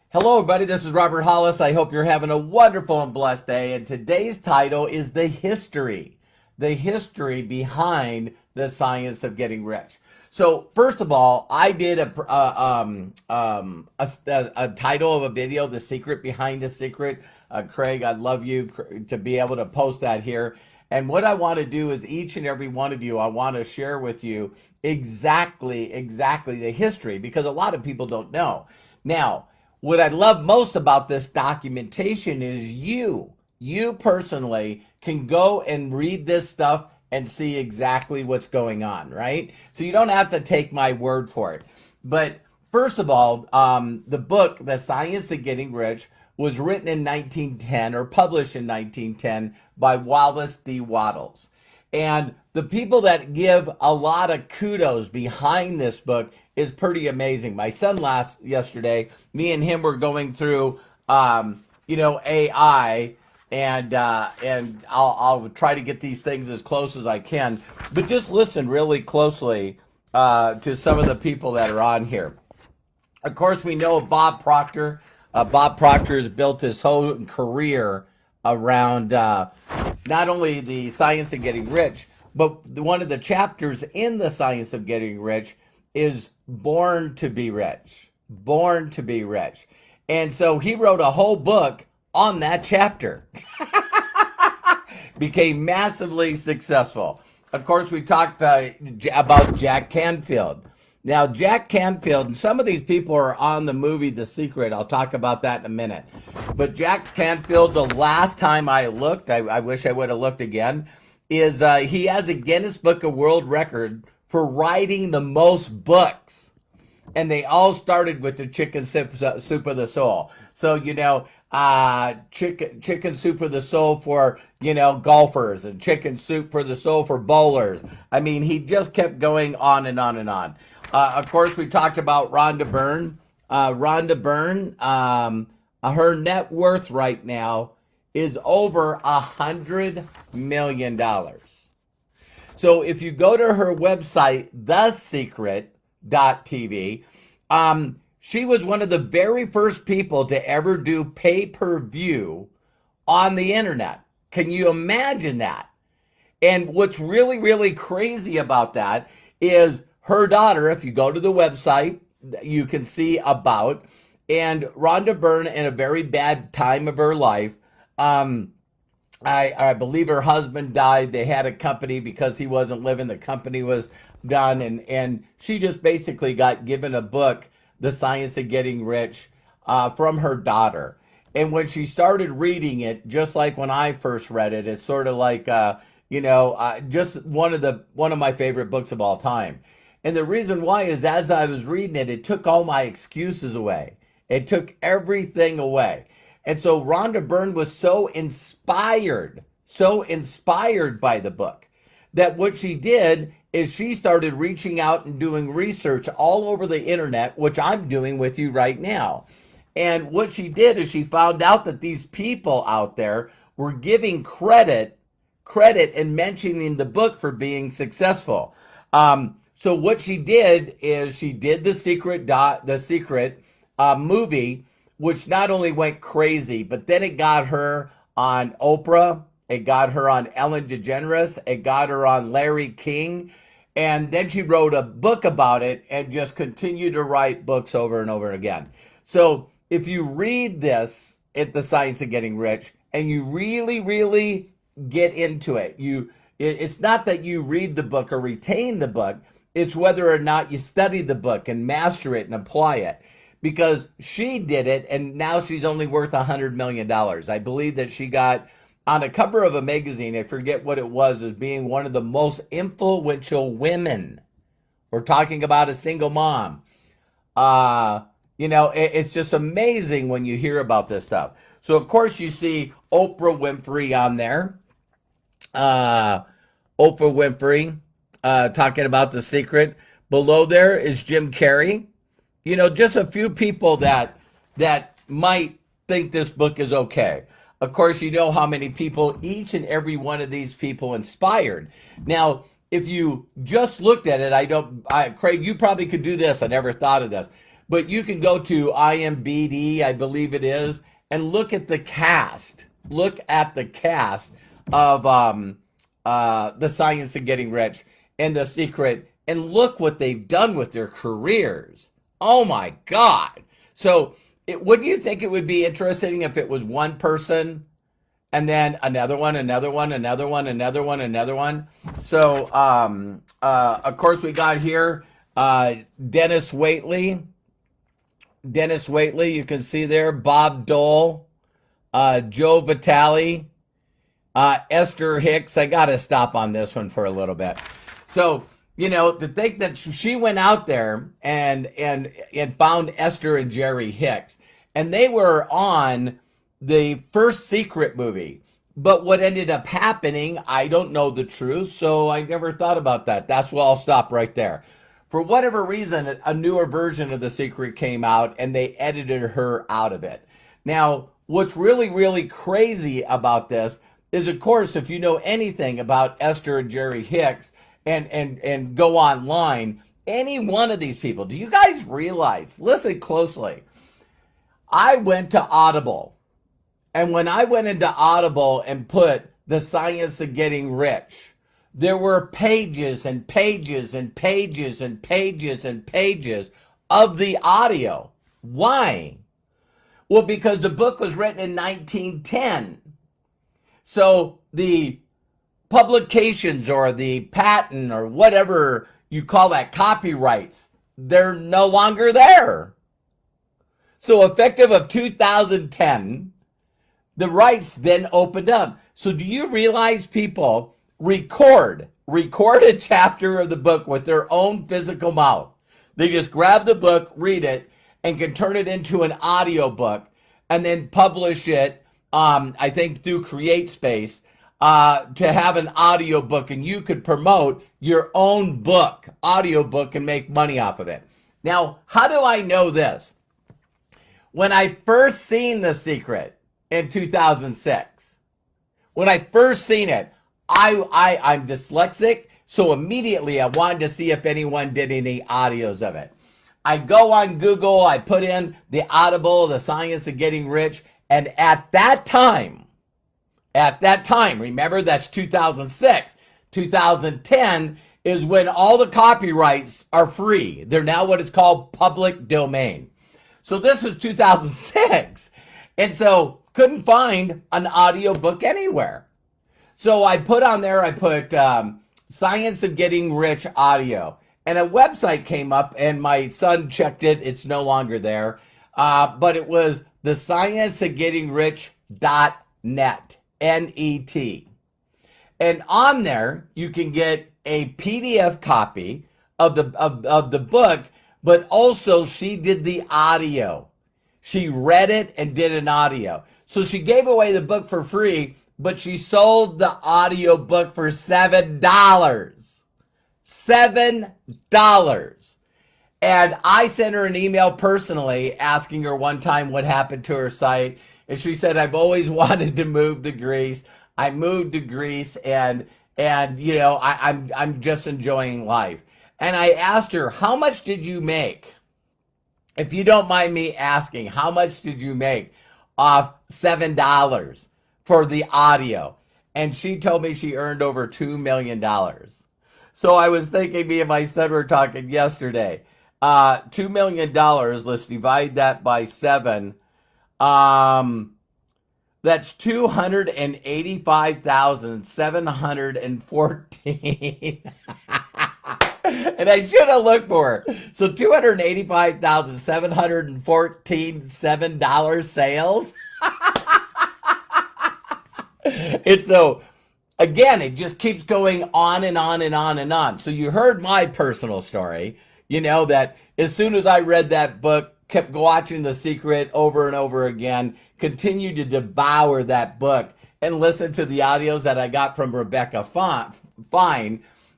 Hello, everybody. This is Robert Hollis. I hope you're having a wonderful and blessed day. And today's title is the history behind the science of getting rich. So, first of all, I did a title of a video, "The Secret Behind the Secret." Craig, I'd love you to be able to post that here. And what I want to do is each and every one of you, I want to share with you exactly the history because a lot of people don't know. Now, what I love most about this documentation is you personally can go and read this stuff and see exactly what's going on, right? So you don't have to take my word for it. But first of all, the book, The Science of Getting Rich, was written in 1910 or published in 1910 by Wallace D. Wattles. And the people that give a lot of kudos behind this book is pretty amazing. My son yesterday, me and him were going through, AI, and I'll try to get these things as close as I can. But just listen really closely to some of the people that are on here. Of course, we know Bob Proctor. Bob Proctor has built his whole career around not only the science of getting rich, but one of the chapters in the science of getting rich is born to be rich. Born to be rich. And so he wrote a whole book on that chapter. Became massively successful. Of course, we talked about Jack Canfield. Now, Jack Canfield, and some of these people are on the movie The Secret. I'll talk about that in a minute. But Jack Canfield, the last time I looked, I wish I would have looked again, is he has a Guinness Book of World Record for writing the most books. And they all started with the chicken soup of the soul. So, chicken soup for the soul for, golfers, and chicken soup for the soul for bowlers. I mean, he just kept going on and on and on. Of course, we talked about Rhonda Byrne. Rhonda Byrne, her net worth right now is over $100 million. So if you go to her website, thesecret.tv, she was one of the very first people to ever do pay-per-view on the internet. Can you imagine that? And what's really, really crazy about that is her daughter, if you go to the website, you can see about, and Rhonda Byrne in a very bad time of her life, I believe her husband died. They had a company because he wasn't living. The company was done. And she just basically got given a book, The Science of Getting Rich, from her daughter. And when she started reading it, just like when I first read it, it's sort of like, just one of my favorite books of all time. And the reason why is as I was reading it, it took all my excuses away. It took everything away. And so Rhonda Byrne was so inspired by the book that what she did is she started reaching out and doing research all over the internet, which I'm doing with you right now. And what she did is she found out that these people out there were giving credit and mentioning the book for being successful. So what she did is she did the Secret movie, which not only went crazy, but then it got her on Oprah, it got her on Ellen DeGeneres, it got her on Larry King, and then she wrote a book about it and just continued to write books over and over again. So if you read this at The Science of Getting Rich and you really, really get into it, it's not that you read the book or retain the book, it's whether or not you study the book and master it and apply it. Because she did it, and now she's only worth $100 million. I believe that she got on a cover of a magazine, I forget what it was, as being one of the most influential women. We're talking about a single mom. It's just amazing when you hear about this stuff. So, of course, you see Oprah Winfrey on there. Oprah Winfrey talking about The Secret. Below there is Jim Carrey. Just a few people that might think this book is okay. Of course, you know how many people each and every one of these people inspired. Now, if you just looked at it, Craig, you probably could do this. I never thought of this. but you can go to IMDb, I believe it is, and look at the cast. Look at the cast of The Science of Getting Rich and The Secret, and look what they've done with their careers. Oh my God. So wouldn't you think it would be interesting if it was one person and then another one, another one, another one, another one, another one? So, of course, we got here Dennis Waitley. Dennis Waitley, you can see there. Bob Dole, Joe Vitale, Esther Hicks. I got to stop on this one for a little bit. So, you know, to think that she went out there and found Esther and Jerry Hicks, and they were on the first Secret movie. But what ended up happening, I don't know the truth, so I never thought about that. That's why I'll stop right there. For whatever reason, a newer version of The Secret came out, and they edited her out of it. Now, what's really, really crazy about this is, of course, if you know anything about Esther and Jerry Hicks, and go online, any one of these people, do you guys realize, listen closely, I went to Audible, and when I went into Audible and put The Science of Getting Rich, there were pages and pages and pages and pages and pages of the audio. Why? Well, because the book was written in 1910. So the publications or the patent or whatever you call that, copyrights, they're no longer there. So effective of 2010, the rights then opened up. So do you realize people record a chapter of the book with their own physical mouth? They just grab the book, read it, and can turn it into an audio book and then publish it, I think through CreateSpace, to have an audio book, and you could promote your own book, audio book, and make money off of it. Now, how do I know this? When I first seen The Secret in 2006, when I first seen it, I'm dyslexic, so immediately I wanted to see if anyone did any audios of it. I go on Google, I put in the Audible, The Science of Getting Rich, and at that time, remember that's 2006, 2010 is when all the copyrights are free. They're now what is called public domain. So this was 2006. And so couldn't find an audio book anywhere. So I put on there, Science of Getting Rich audio. And a website came up, and my son checked it. It's no longer there. But it was thescienceofgettingrich.net, N-E-T. And on there, you can get a PDF copy of the book, but also she did the audio. She read it and did an audio. So she gave away the book for free, but she sold the audio book for $7. $7. And I sent her an email personally asking her one time what happened to her site. And she said, I've always wanted to move to Greece. I moved to Greece, and you know, I'm just enjoying life. And I asked her, how much did you make? If you don't mind me asking, how much did you make off $7 for the audio? And she told me she earned over $2 million. So I was thinking, me and my son were talking yesterday. $2 million, let's divide that by 7. That's 285,714. And I should have looked for it. So 285,714 $7 sales. And so, again, it just keeps going on and on and on and on. So you heard my personal story, you know, that as soon as I read that book, kept watching The Secret over and over again, continued to devour that book and listen to the audios that I got from Rebecca Fine.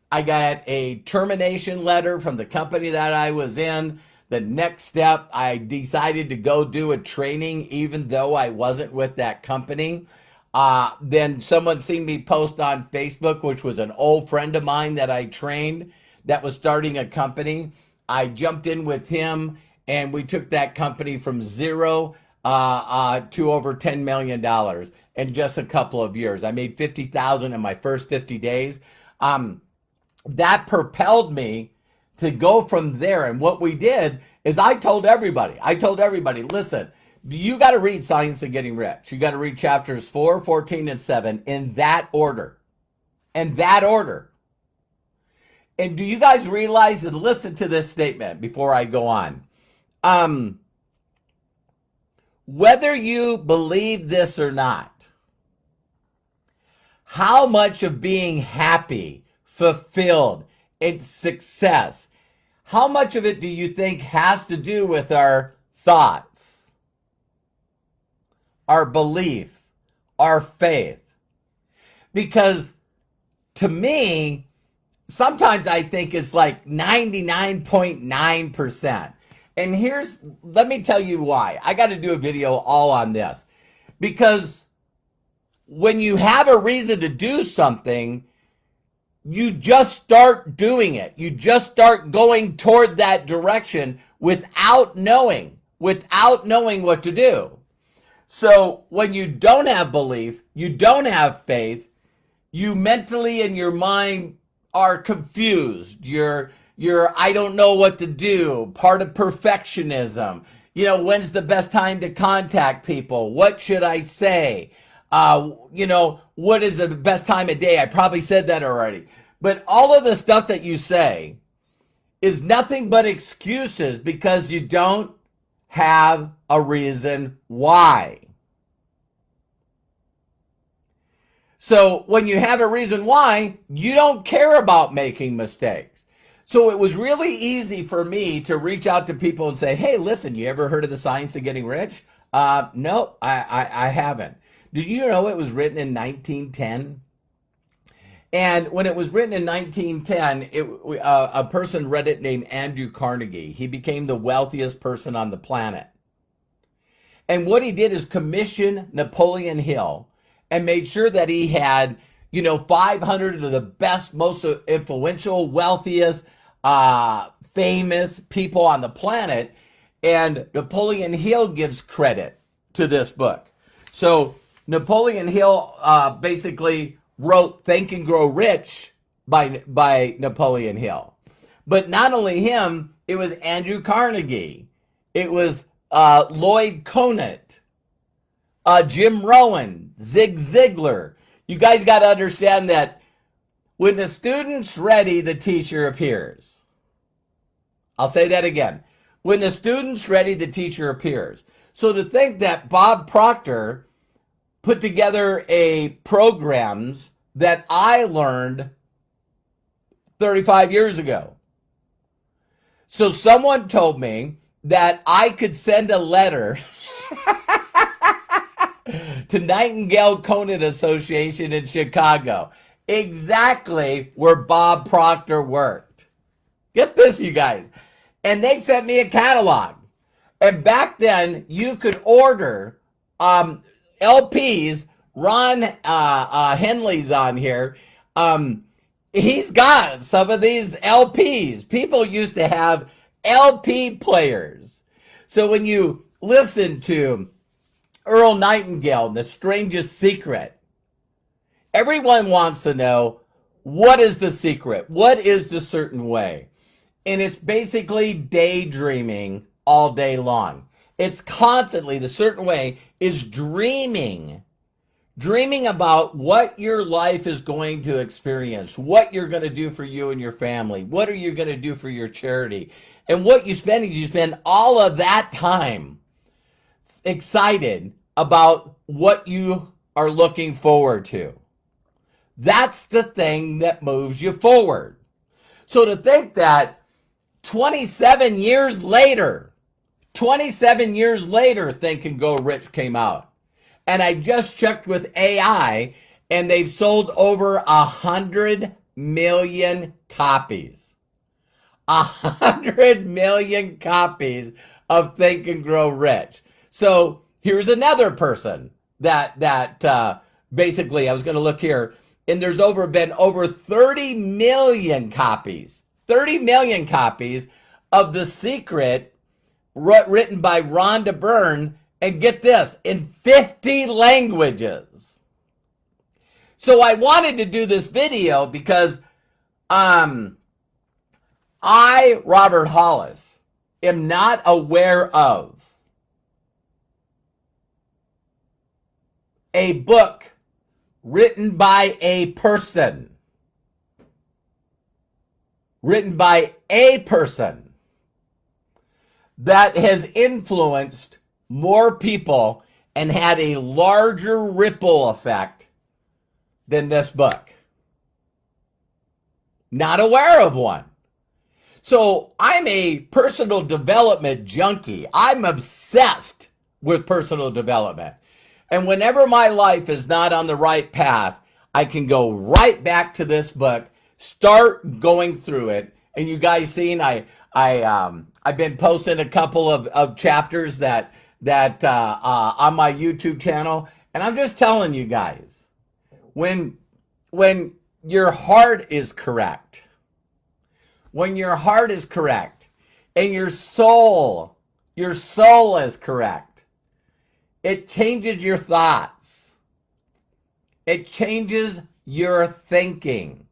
I got a termination letter from the company that I was in. The next step, I decided to go do a training even though I wasn't with that company. Then someone seen me post on Facebook, which was an old friend of mine that I trained that was starting a company. I jumped in with him, And we took that company from zero to over $10 million in just a couple of years. I made 50,000 in my first 50 days. That propelled me to go from there. And what we did is I told everybody, listen, you got to read Science of Getting Rich. You got to read chapters 4, 14, and 7 in that order. In that order. And do you guys realize, and listen to this statement before I go on. Whether you believe this or not, how much of being happy, fulfilled, and success, how much of it do you think has to do with our thoughts, our belief, our faith? Because to me, sometimes I think it's like 99.9%. And let me tell you why. I got to do a video all on this. Because when you have a reason to do something, you just start doing it. You just start going toward that direction without knowing what to do. So when you don't have belief, you don't have faith, you mentally in your mind are confused. You're I don't know what to do, part of perfectionism. When's the best time to contact people? What should I say? What is the best time of day? I probably said that already. But all of the stuff that you say is nothing but excuses because you don't have a reason why. So when you have a reason why, you don't care about making mistakes. So it was really easy for me to reach out to people and say, hey, listen, you ever heard of the Science of Getting Rich? No, I haven't. Did you know it was written in 1910? And when it was written in 1910, a person read it named Andrew Carnegie. He became the wealthiest person on the planet. And what he did is commission Napoleon Hill and made sure that he had, 500 of the best, most influential, wealthiest, famous people on the planet. And Napoleon Hill gives credit to this book. So Napoleon Hill basically wrote Think and Grow Rich by Napoleon Hill. But not only him, it was Andrew Carnegie. It was Lloyd Conant, Jim Rohn, Zig Ziglar. You guys got to understand that when the student's ready, the teacher appears. I'll say that again. When the student's ready, the teacher appears. So to think that Bob Proctor put together programs that I learned 35 years ago. So someone told me that I could send a letter to Nightingale Conant Association in Chicago, exactly where Bob Proctor worked. Get this, you guys. And they sent me a catalog. And back then, you could order LPs. Ron Henley's on here. He's got some of these LPs. People used to have LP players. So when you listen to Earl Nightingale, The Strangest Secret, everyone wants to know, what is the secret? What is the certain way? And it's basically daydreaming all day long. It's constantly, the certain way is dreaming about what your life is going to experience, what you're going to do for you and your family, what are you going to do for your charity. And what you spend is you spend all of that time excited about what you are looking forward to. That's the thing that moves you forward. So to think that 27 years later, Think and Go Rich came out. And I just checked with AI, and they've sold over 100 million copies. 100 million copies of Think and Grow Rich. So here's another person that basically, I was going to look here, and there's been over 30 million copies. 30 million copies of The Secret written by Rhonda Byrne, and get this, in 50 languages. So I wanted to do this video because I, Robert Hollis, am not aware of a book written by a person that has influenced more people and had a larger ripple effect than this book. Not aware of one. So I'm a personal development junkie. I'm obsessed with personal development. And whenever my life is not on the right path, I can go right back to this book, start going through it. And you guys seen, I've been posting a couple of chapters that on my YouTube channel. And I'm just telling you guys, when your heart is correct, and your soul is correct, it changes your thoughts. It changes your thinking,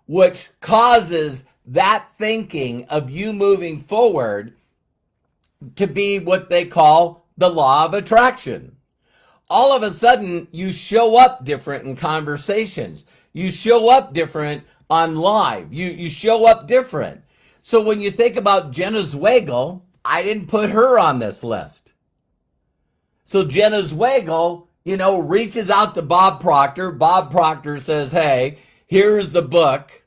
which causes that thinking of you moving forward to be what they call the law of attraction. All of a sudden, you show up different in conversations. You show up different on live. You show up different. So when you think about Jenna Zweigel, I didn't put her on this list. So Jenna Zweigel, reaches out to Bob Proctor. Bob Proctor says, hey, here's the book.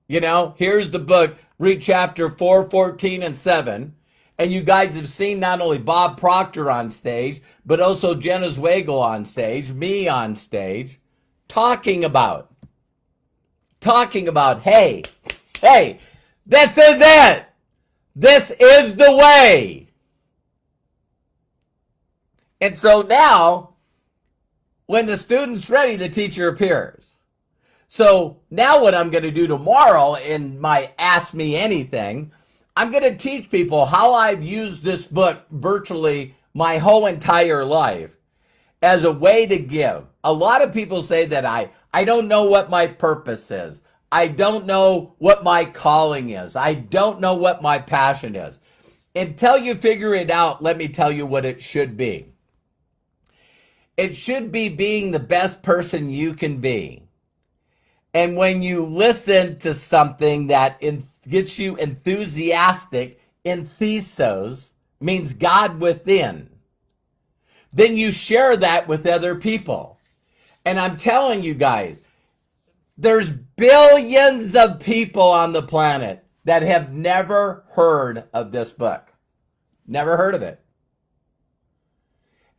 Here's the book. Read chapter 4, 14, and 7. And you guys have seen not only Bob Proctor on stage, but also Jenna Zweigel on stage, me on stage, talking about, hey, this is it. This is the way. And so now, when the student's ready, the teacher appears. So now what I'm going to do tomorrow in my Ask Me Anything, I'm going to teach people how I've used this book virtually my whole entire life as a way to give. A lot of people say that I don't know what my purpose is. I don't know what my calling is. I don't know what my passion is. Until you figure it out, let me tell you what it should be. It should be being the best person you can be. And when you listen to something that gets you enthusiastic, enthesos means God within, then you share that with other people. And I'm telling you guys, there's billions of people on the planet that have never heard of this book. Never heard of it.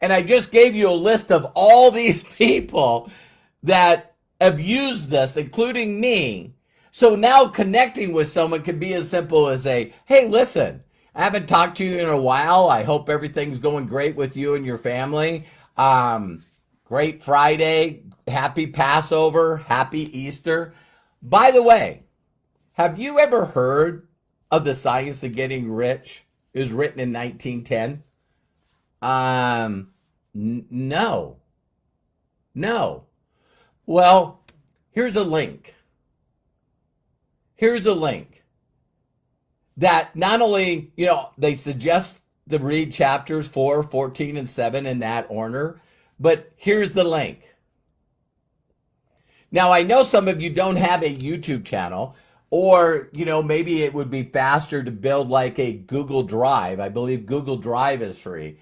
And I just gave you a list of all these people that have used this, including me. So now connecting with someone can be as simple as hey, listen, I haven't talked to you in a while. I hope everything's going great with you and your family. Great Friday, happy Passover, happy Easter. By the way, have you ever heard of The Science of Getting Rich? It was written in 1910. No. Well, here's a link. That not only, they suggest to read chapters 4, 14, and 7 in that order, but here's the link. Now, I know some of you don't have a YouTube channel, or, maybe it would be faster to build like a Google Drive. I believe Google Drive is free.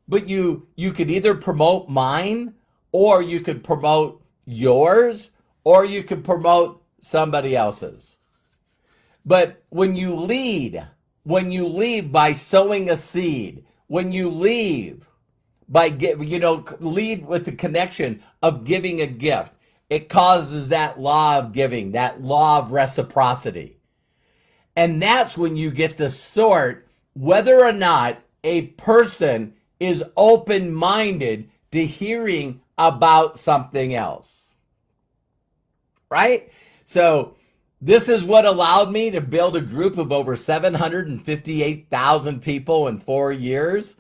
But you could either promote mine, or you could promote yours, or you could promote somebody else's. But when you lead by sowing a seed, when you lead by lead with the connection of giving a gift, it causes that law of giving, that law of reciprocity. And that's when you get to sort whether or not a person is open-minded to hearing about something else. Right? So This is what allowed me to build a group of over 758,000 people in 4 years.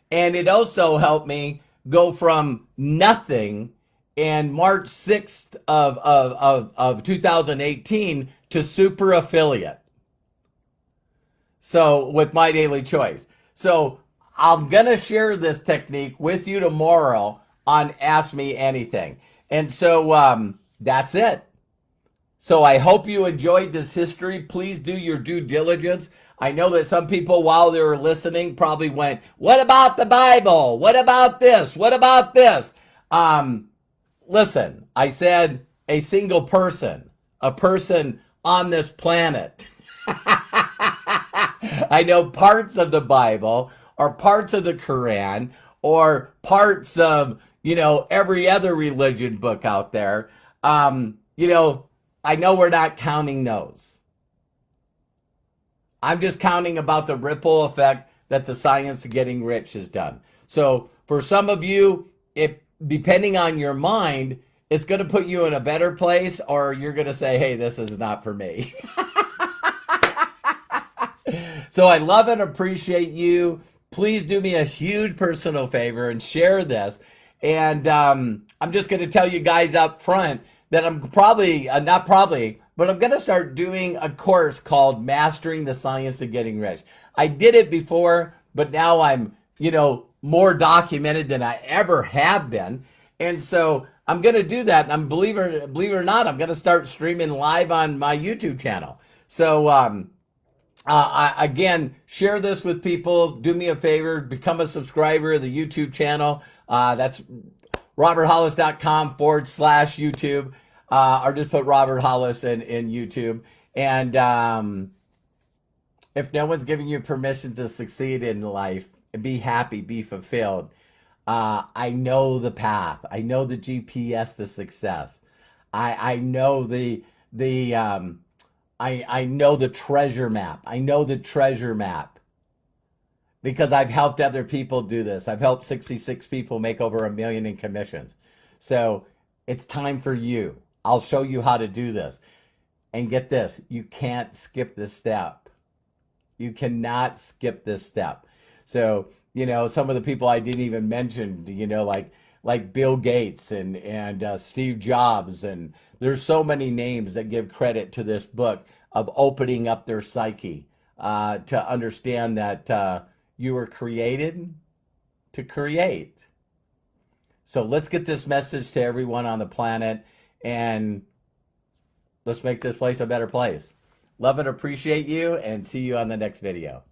And it also helped me go from nothing in March 6th of 2018 to super affiliate. So with My Daily Choice. So I'm going to share this technique with you tomorrow on Ask Me Anything. And so that's it. So I hope you enjoyed this history. Please do your due diligence. I know that some people, while they were listening, probably went, what about the Bible? What about this? What about this? Listen, I said a single person, a person on this planet. I know parts of the Bible or parts of the Quran or parts of, every other religion book out there. I know we're not counting those. I'm just counting about the ripple effect that the science of getting rich has done. So for some of you, depending on your mind, it's going to put you in a better place, or you're going to say, hey, this is not for me. So I love and appreciate you. Please do me a huge personal favor and share this. And I'm just going to tell you guys up front that I'm probably, not probably, but I'm going to start doing a course called Mastering the Science of Getting Rich. I did it before, but now I'm, more documented than I ever have been. And so I'm going to do that. And believe it or not, I'm going to start streaming live on my YouTube channel. So, again, share this with people. Do me a favor, become a subscriber of the YouTube channel. That's roberthollis.com/YouTube. Or just put Robert Hollis in YouTube. And if no one's giving you permission to succeed in life, be happy, be fulfilled, I know the path. I know the GPS to success. I know I know the treasure map. I know the treasure map because I've helped other people do this. I've helped 66 people make over $1 million in commissions. So it's time for you. I'll show you how to do this. And get this, you can't skip this step. You cannot skip this step. So, some of the people I didn't even mention, like Bill Gates and Steve Jobs, and there's so many names that give credit to this book of opening up their psyche to understand that you were created to create. So let's get this message to everyone on the planet, and let's make this place a better place. Love and appreciate you, and see you on the next video.